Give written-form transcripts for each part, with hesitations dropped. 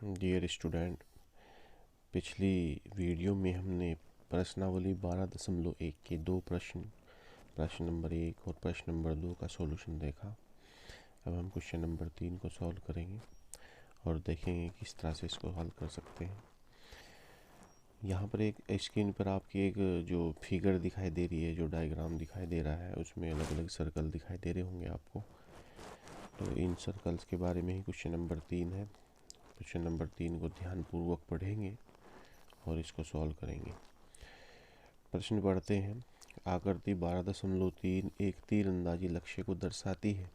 Dear student, पिछली video में हमने प्रश्नावली 12.1 के दो प्रश्न नंबर 1 और प्रश्न नंबर 2 का सॉल्यूशन देखा। अब हम क्वेश्चन नंबर 3 को सॉल्व करेंगे और देखेंगे किस तरह से इसको हल कर सकते हैं। यहाँ पर एक स्क्रीन पर आपकी एक जो फिगर दिखाई दे रही है, जो डायग्राम दिखाई दे रहा है, उसमें अलग अलग सर्कल दिखाई दे रहे होंगे आपको। तो इन सर्कल्स के बारे में ही क्वेश्चन नंबर 3 है। क्वेश्चन नंबर 3 को ध्यानपूर्वक पढ़ेंगे और इसको सॉल्व करेंगे। प्रश्न पढ़ते हैं। आकृति 12.3 एक तीरंदाजी लक्ष्य को दर्शाती है,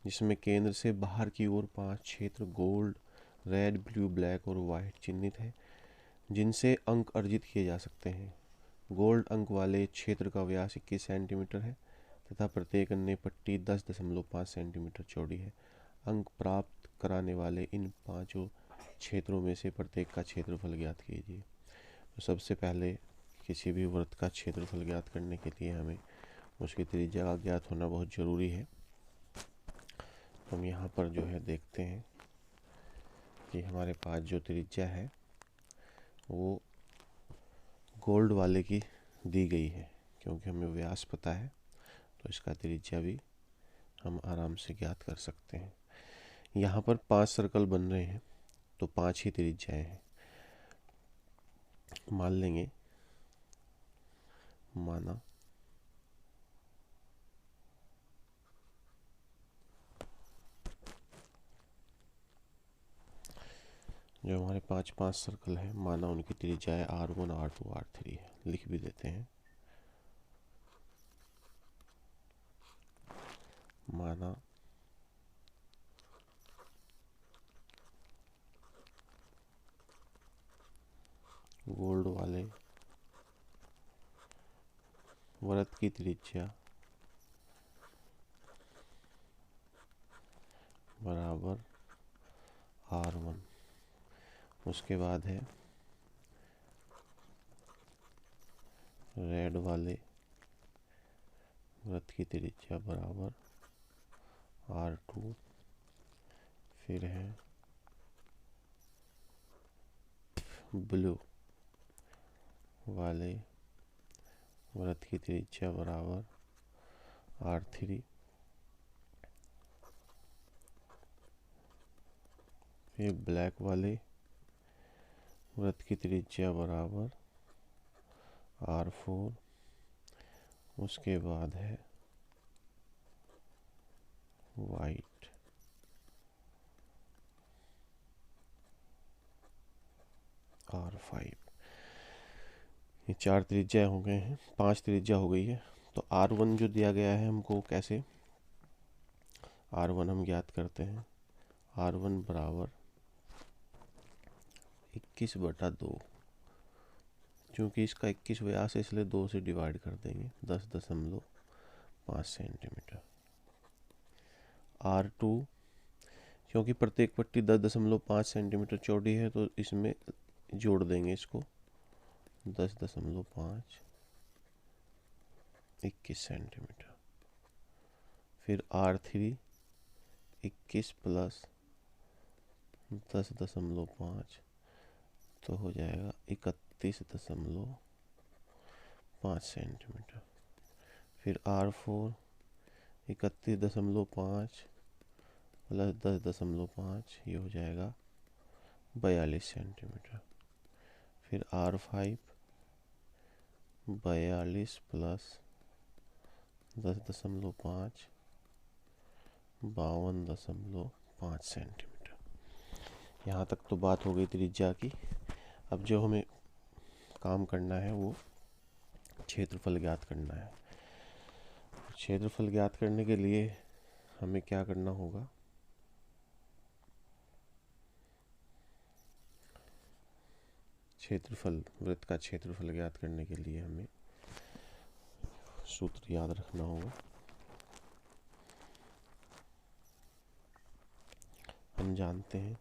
जिसमें केंद्र से बाहर की ओर 5 क्षेत्र गोल्ड, रेड, ब्लू, ब्लैक और वाइट चिन्हित है, जिनसे अंक अर्जित किए जा सकते हैं। गोल्ड अंक वाले क्षेत्र का व्यास 21 सेंटीमीटर है तथा प्रत्येक अन्य पट्टी 10.5 सेंटीमीटर चौड़ी है। अंक प्राप्त कराने वाले इन पांचों क्षेत्रों में से प्रत्येक का क्षेत्रफल ज्ञात कीजिए। तो सबसे पहले किसी भी वृत्त का क्षेत्रफल ज्ञात करने के लिए हमें उसकी त्रिज्या का ज्ञात होना बहुत ज़रूरी है। तो हम यहाँ पर जो है देखते हैं कि हमारे पास जो त्रिज्या है वो गोल्ड वाले की दी गई है, क्योंकि हमें व्यास पता है तो इसका त्रिज्या भी हम आराम से ज्ञात कर सकते हैं। यहाँ पर 5 सर्कल बन रहे हैं तो 5 ही त्रिज्याएं हैं। मान लेंगे, माना जो हमारे 5 सर्कल हैं, माना उनकी त्रिज्याएं R1, R2, R3 है। लिख भी देते हैं। माना गोल्ड वाले वृत्त की त्रिज्या बराबर R1। उसके बाद है रेड वाले वृत्त की त्रिज्या बराबर R2। फिर है ब्लू वाले वृत्त की त्रिज्या बराबर R3। फिर ब्लैक वाले वृत्त की त्रिज्या बराबर R4। उसके बाद है वाइट R5। ये 4 त्रिज्या हो गए हैं, 5 त्रिज्या हो गई है। तो R1 जो दिया गया है हमको, कैसे R1 हम ज्ञात करते हैं। R1 बराबर 21/2। क्योंकि इसका 21 व्यास है इसलिए 2 से डिवाइड कर देंगे, 10.5 सेंटीमीटर। R2 क्योंकि प्रत्येक पट्टी 10.5 सेंटीमीटर चौड़ी है तो इसमें जोड़ देंगे इसको, 10.5 21 सेंटीमीटर। फिर R3 21 प्लस 10.5 तो हो जाएगा 31.5 सेंटीमीटर। फिर R4 31.5 प्लस 10.5 ये हो जाएगा 42 सेंटीमीटर। फिर R5 42 प्लस 10.5 52.5 सेंटीमीटर। यहाँ तक तो बात हो गई त्रिज्या की। अब जो हमें काम करना है वो क्षेत्रफल ज्ञात करना है। क्षेत्रफल ज्ञात करने के लिए हमें क्या करना होगा, क्षेत्रफल वृत्त का क्षेत्रफल ज्ञात करने के लिए हमें सूत्र याद रखना होगा। हम जानते हैं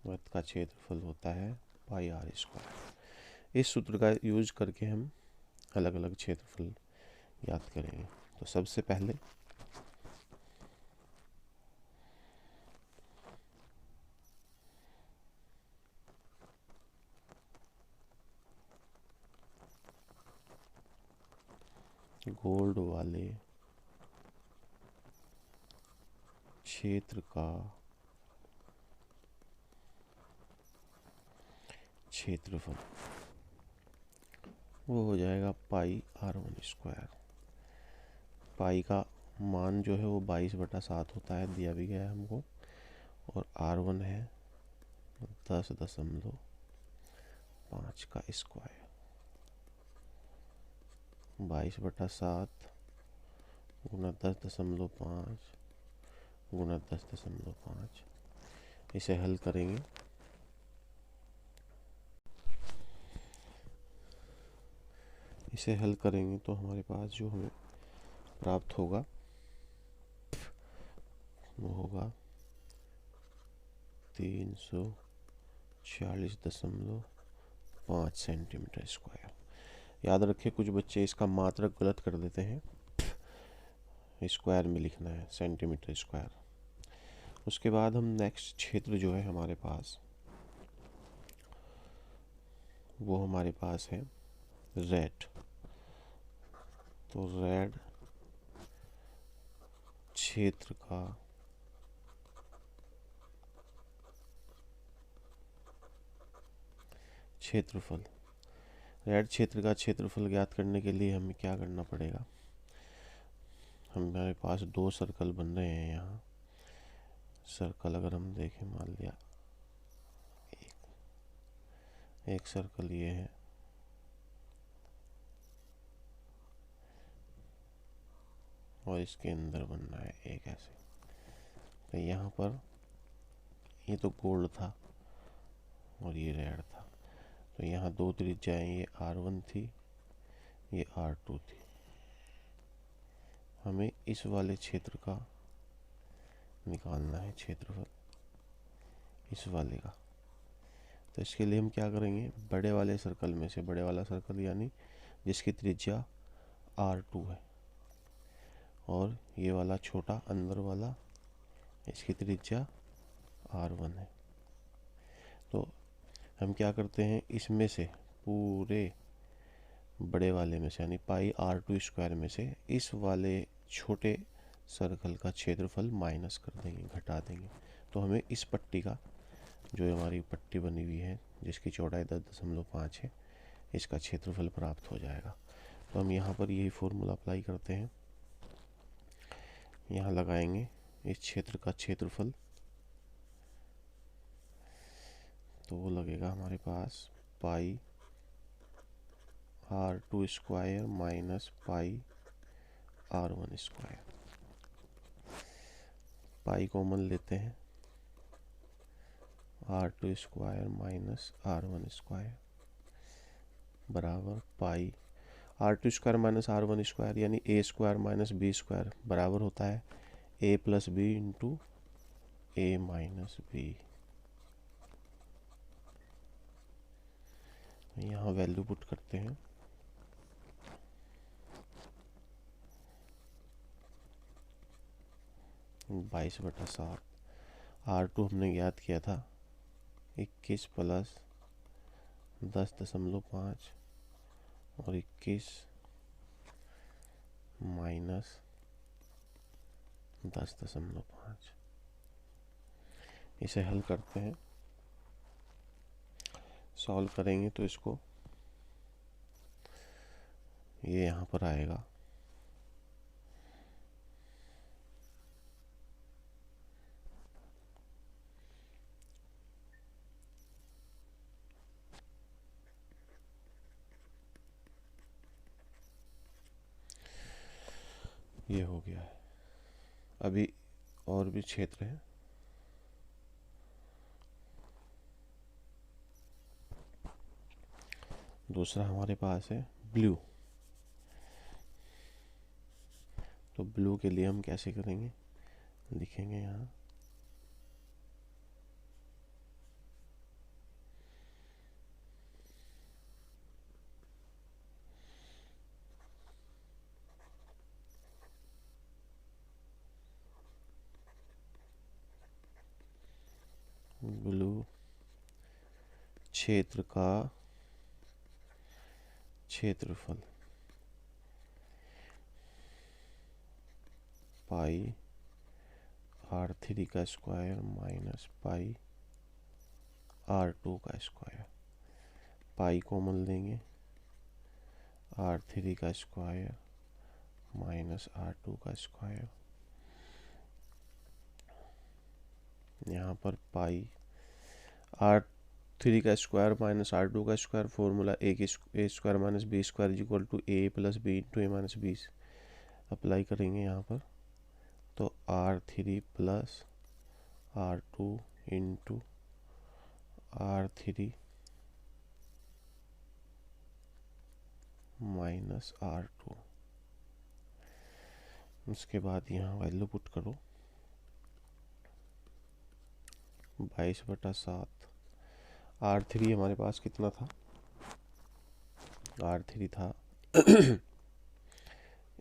वृत्त का क्षेत्रफल होता है πr²। इस सूत्र का यूज करके हम अलग अलग क्षेत्रफल याद करेंगे। तो सबसे पहले गोल्ड वाले क्षेत्र का क्षेत्रफल वो हो जाएगा पाई r1²। पाई का मान जो है वो 22/7 होता है, दिया भी गया है हमको, और r1 है 10.5 का स्क्वायर। 22/7 गुना 10.5 गुना 10.5। इसे हल करेंगे तो हमारे पास जो हमें प्राप्त होगा वो होगा 340.5 सेंटीमीटर स्क्वायर। याद रखें कुछ बच्चे इसका मात्रक गलत कर देते हैं, स्क्वायर में लिखना है सेंटीमीटर स्क्वायर। उसके बाद हम नेक्स्ट क्षेत्र जो है हमारे पास वो हमारे पास है रेड। तो रेड क्षेत्र का क्षेत्रफल। रेड क्षेत्र का क्षेत्रफल ज्ञात करने के लिए हमें क्या करना पड़ेगा, हमारे पास 2 सर्कल बन रहे हैं। यहाँ सर्कल अगर हम देखें, मान लिया एक सर्कल ये है, और इसके अंदर बनना है एक ऐसे। तो यहाँ पर ये तो गोल्ड था और ये रेड था, तो यहाँ 2 त्रिज्याएं, ये r1 थी, ये r2 थी। हमें इस वाले क्षेत्र का निकालना है क्षेत्रफल, इस वाले का। तो इसके लिए हम क्या करेंगे, बड़े वाले सर्कल में से, बड़े वाला सर्कल यानी जिसकी त्रिज्या r2 है, और ये वाला छोटा अंदर वाला इसकी त्रिज्या r1 है। तो हम क्या करते हैं, इसमें से पूरे बड़े वाले में से यानी पाई r2² में से इस वाले छोटे सर्कल का क्षेत्रफल माइनस कर देंगे, घटा देंगे। तो हमें इस पट्टी का, जो हमारी पट्टी बनी हुई है जिसकी चौड़ाई 10.5 है, इसका क्षेत्रफल प्राप्त हो जाएगा। तो हम यहाँ पर यही फॉर्मूला अप्लाई करते हैं, यहाँ लगाएंगे इस क्षेत्र का क्षेत्रफल। तो वो लगेगा हमारे पास पाई r2² minus pi r1²। Pi common लेते हैं, r2² माइनस r1² बराबर पाई r2² माइनस r1² यानी a² माइनस b² बराबर होता है a plus B into a minus B. यहाँ वैल्यू पुट करते हैं, बाईस बटा 7। r2 हमने ज्ञात किया था 21 प्लस 10.5 और 21 माइनस 10.5। इसे हल करते हैं, सॉल्व करेंगे तो इसको ये यहाँ पर आएगा ये हो गया है। अभी और भी क्षेत्र है, दूसरा हमारे पास है ब्लू। तो ब्लू के लिए हम कैसे करेंगे, लिखेंगे यहाँ क्षेत्र का क्षेत्रफल पाई R3 का स्क्वायर माइनस पाई R2 का स्क्वायर। पाई कॉमन लेंगे, R3 का स्क्वायर माइनस R2 का स्क्वायर। यहाँ पर पाई R3 का स्क्वायर माइनस R2 का square, formula A square minus B square equal to A plus B into A minus B apply करेंगे यहाँ पर। तो R3 plus R2 into R3 minus R2। उसके बाद यहाँ वैल्यू पुट करो, 22/7। R3 हमारे पास कितना था, R3 था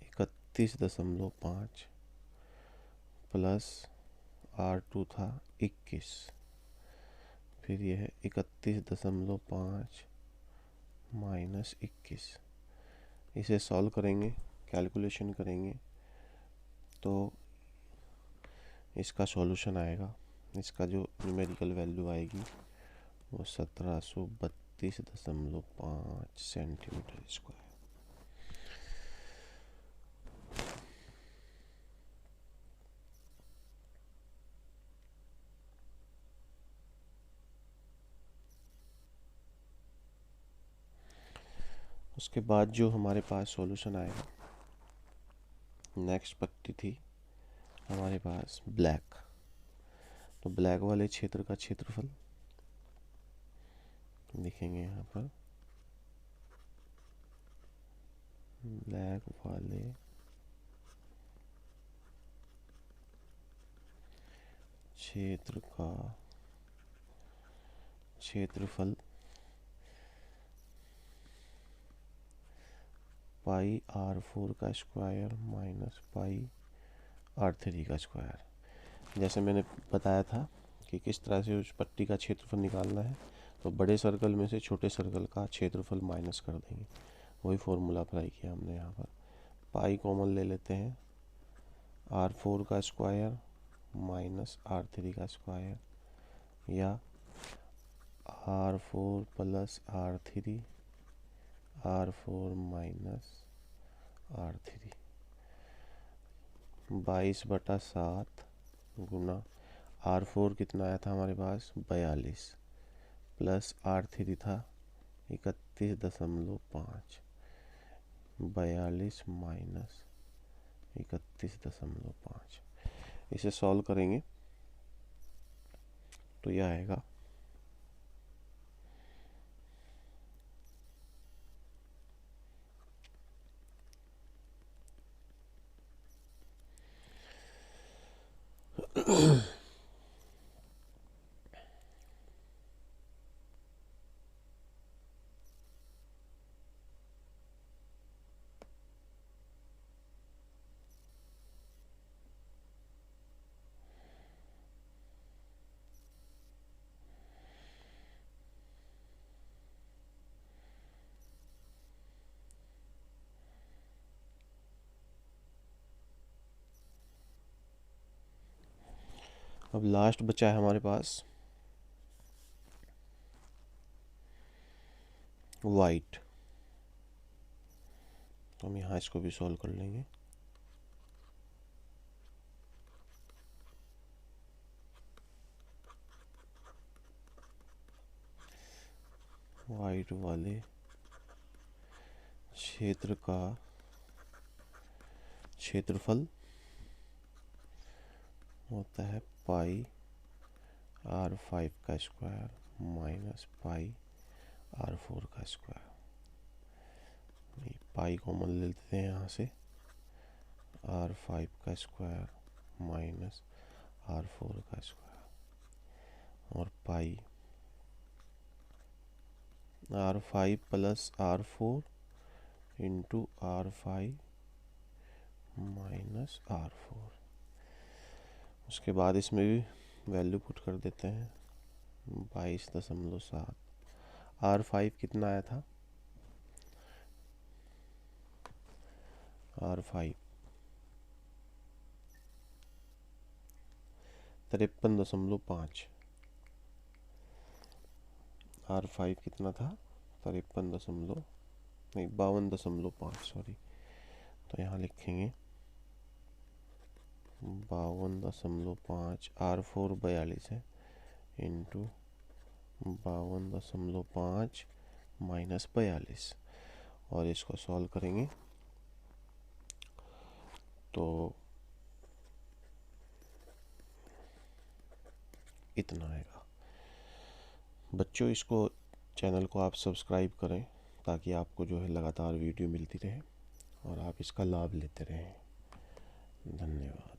31.5 प्लस R2 था 21, फिर यह है 31.5 माइनस 21। इसे सॉल्व करेंगे, कैलकुलेशन करेंगे तो इसका सॉल्यूशन आएगा। इसका जो न्यूमेरिकल वैल्यू आएगी वो 1732.5 सेंटीमीटर स्क्वायर। उसके बाद जो हमारे पास सॉल्यूशन आएगा, नेक्स्ट पट्टी थी हमारे पास ब्लैक। तो ब्लैक वाले क्षेत्र का क्षेत्रफल लिखेंगे यहाँ पर, ब्लैक वाले क्षेत्र का क्षेत्रफल पाई R4 का स्क्वायर माइनस पाई R3 का स्क्वायर। जैसे मैंने बताया था कि किस तरह से उस पट्टी का क्षेत्रफल निकालना है, तो बड़े सर्कल में से छोटे सर्कल का क्षेत्रफल माइनस कर देंगे। वही फॉर्मूला अप्लाई किया हमने यहाँ पर। पाई कॉमन ले लेते हैं, R4 का स्क्वायर माइनस R3 का स्क्वायर, या R4 plus R3 R4 minus R3। 22/7 गुना R4 कितना आया था हमारे पास 42, प्लस R3 था 31.5, 42 माइनस 31.5। इसे सॉल्व करेंगे तो यह आएगा अब लास्ट बचा है हमारे पास वाइट। तो हम यहाँ इसको भी सॉल्व कर लेंगे। वाइट वाले क्षेत्र का क्षेत्रफल होता है पाई R5 का स्क्वायर माइनस पाई R4 का स्क्वायर। पाई कॉमन ले लेते हैं यहाँ से, R5 का स्क्वायर माइनस R4 का स्क्वायर, और पाई R5 plus R4 into R5 minus R4। उसके बाद इसमें भी वैल्यू पुट कर देते हैं, 22.7 R5 कितना आया था? R5 53.5। R5 कितना था? 52.5, सॉरी। तो यहाँ लिखेंगे 52.5। R4 42 है, इंटू 52.5 माइनस 42, और इसको सॉल्व करेंगे तो इतना आएगा। बच्चों, इसको चैनल को आप सब्सक्राइब करें ताकि आपको जो है लगातार वीडियो मिलती रहे और आप इसका लाभ लेते रहें। धन्यवाद।